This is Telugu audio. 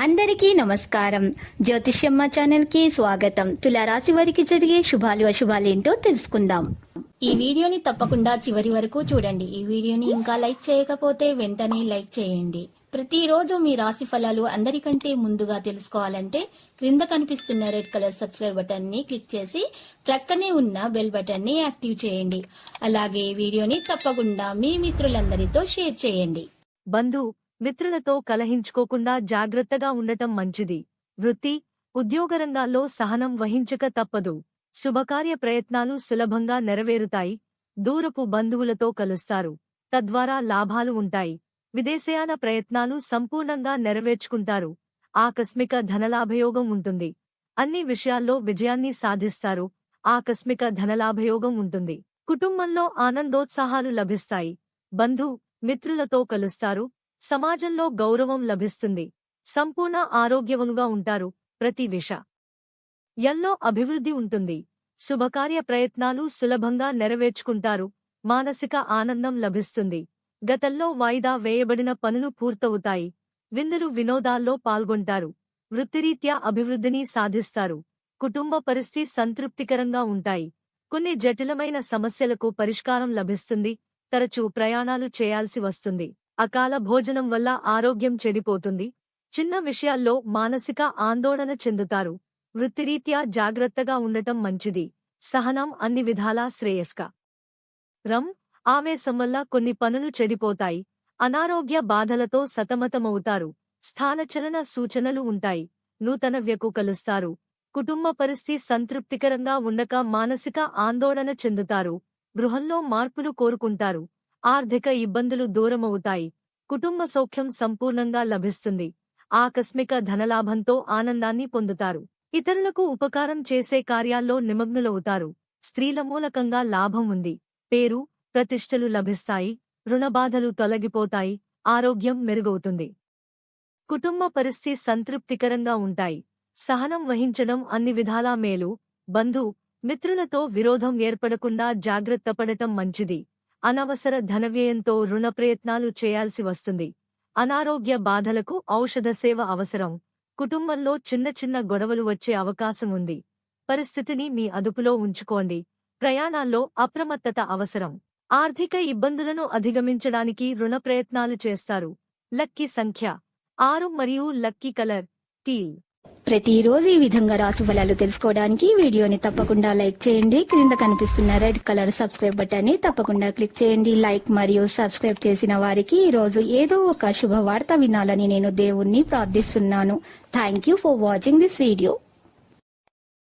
అందరికీ నమస్కారం. జ్యోతిష్యమ్మ ఛానల్ కి స్వాగతం. తులారాశి వారికి జరిగే శుభాలు అశుభాలేంటో తెలుసుకుందాం. ఈ వీడియోని తప్పకుండా చివరి వరకు చూడండి. ఈ వీడియోని ఇంకా లైక్ చేయకపోతే వెంటనే లైక్ చేయండి. ప్రతిరోజు మీ రాశి ఫలాలు అందరికంటే ముందుగా తెలుసుకోవాలంటే క్రింద కనిపిస్తున్న రెడ్ కలర్ సబ్స్క్రైబ్ బటన్ ని క్లిక్ చేసి ప్రక్కనే ఉన్న బెల్ బటన్ ని యాక్టివ్ చేయండి. అలాగే వీడియోని తప్పకుండా మీ మిత్రులందరితో షేర్ చేయండి. మిత్రులతో కలహించుకోకుండా జాగ్రత్తగా ఉండటం మంచిది. వృత్తి, ఉద్యోగ రంగాల్లో సహనం వహించక తప్పదు. శుభకార్య ప్రయత్నాలు సులభంగా నెరవేరుతాయి. దూరపు బంధువులతో కలుస్తారు, తద్వారా లాభాలు ఉంటాయి. విదేశయాన ప్రయత్నాలు సంపూర్ణంగా నెరవేర్చుకుంటారు. ఆకస్మిక ధనలాభయోగం ఉంటుంది. అన్ని విషయాల్లో విజయాన్ని సాధిస్తారు. ఆకస్మిక ధనలాభయోగం ఉంటుంది. కుటుంబంలో ఆనందోత్సాహాలు లభిస్తాయి. మిత్రులతో కలుస్తారు. సమాజంలో గౌరవం లభిస్తుంది. సంపూర్ణ ఆరోగ్యవంతుగా ఉంటారు. ప్రతి విషయంలో అభివృద్ధి ఉంటుంది. శుభకార్య ప్రయత్నాలు సులభంగా నెరవేర్చుకుంటారు. మానసిక ఆనందం లభిస్తుంది. గతంలో వాయిదా వేయబడిన పనులు పూర్తవుతాయి. విందులు వినోదాల్లో పాల్గొంటారు. వృత్తిరీత్యా అభివృద్ధిని సాధిస్తారు. కుటుంబ పరిస్థితి సంతృప్తికరంగా ఉంటాయి. కొన్ని జటిలమైన సమస్యలకు పరిష్కారం లభిస్తుంది. తరచూ ప్రయాణాలు చేయాల్సి వస్తుంది. అకాల భోజనం వల్ల ఆరోగ్యం చెడిపోతుంది. చిన్న విషయాల్లో మానసిక ఆందోళన చెందుతారు. వృత్తిరీత్యా జాగ్రత్తగా ఉండటం మంచిది. సహనం అన్ని విధాలా శ్రేయస్కరం. ఆవేశం వల్ల కొన్ని పనులు చెడిపోతాయి. అనారోగ్య బాధలతో సతమతమవుతారు. స్థానచలన సూచనలు ఉంటాయి. నూతన వ్యకు కలుస్తారు. కుటుంబ పరిస్థితి సంతృప్తికరంగా ఉండక మానసిక ఆందోళన చెందుతారు. గృహంలో మార్పులు కోరుకుంటారు. ఆర్థిక ఇబ్బందులు దూరమవుతాయి. కుటుంబ సౌఖ్యం సంపూర్ణంగా లభిస్తుంది. ఆకస్మిక ధనలాభంతో ఆనందాన్ని పొందుతారు. ఇతరులకు ఉపకారం చేసే కార్యాల్లో నిమగ్నులవుతారు. స్త్రీల మూలకంగా లాభం ఉంది. పేరు, ప్రతిష్టలు లభిస్తాయి. రుణబాధలు తొలగిపోతాయి. ఆరోగ్యం మెరుగవుతుంది. కుటుంబ పరిస్థితి సంతృప్తికరంగా ఉంటాయి. సహనం వహించడం అన్ని విధాలా మేలు. మిత్రులతో విరోధం ఏర్పడకుండా జాగ్రత్త పడటం మంచిది. అనవసర ధనవ్యయంతో రుణ ప్రయత్నాలు చేయాల్సి వస్తుంది. అనారోగ్య బాధలకు ఔషధ సేవ అవసరం. కుటుంబంలో చిన్న చిన్న గొడవలు వచ్చే అవకాశం ఉంది. పరిస్థితిని మీ అదుపులో ఉంచుకోండి. ప్రయాణాల్లో అప్రమత్తత అవసరం. ఆర్థిక ఇబ్బందులను అధిగమించడానికి రుణ ప్రయత్నాలు చేస్తారు. లక్కీ సంఖ్య 6 మరియు లక్కీ కలర్ టీల్. ప్రతిరోజు ఈ విధంగా రాశి ఫలాలు తెలుసుకోవడానికి వీడియోని తప్పకుండా లైక్ చేయండి. క్రింద కనిపిస్తున్న రెడ్ కలర్ సబ్స్క్రైబ్ బటన్ ని తప్పకుండా క్లిక్ చేయండి. లైక్ మరియు సబ్స్క్రైబ్ చేసిన వారికి ఈ రోజు ఏదో ఒక శుభవార్త వినాలని నేను దేవుణ్ణి ప్రార్థిస్తున్నాను. Thank you for watching this video.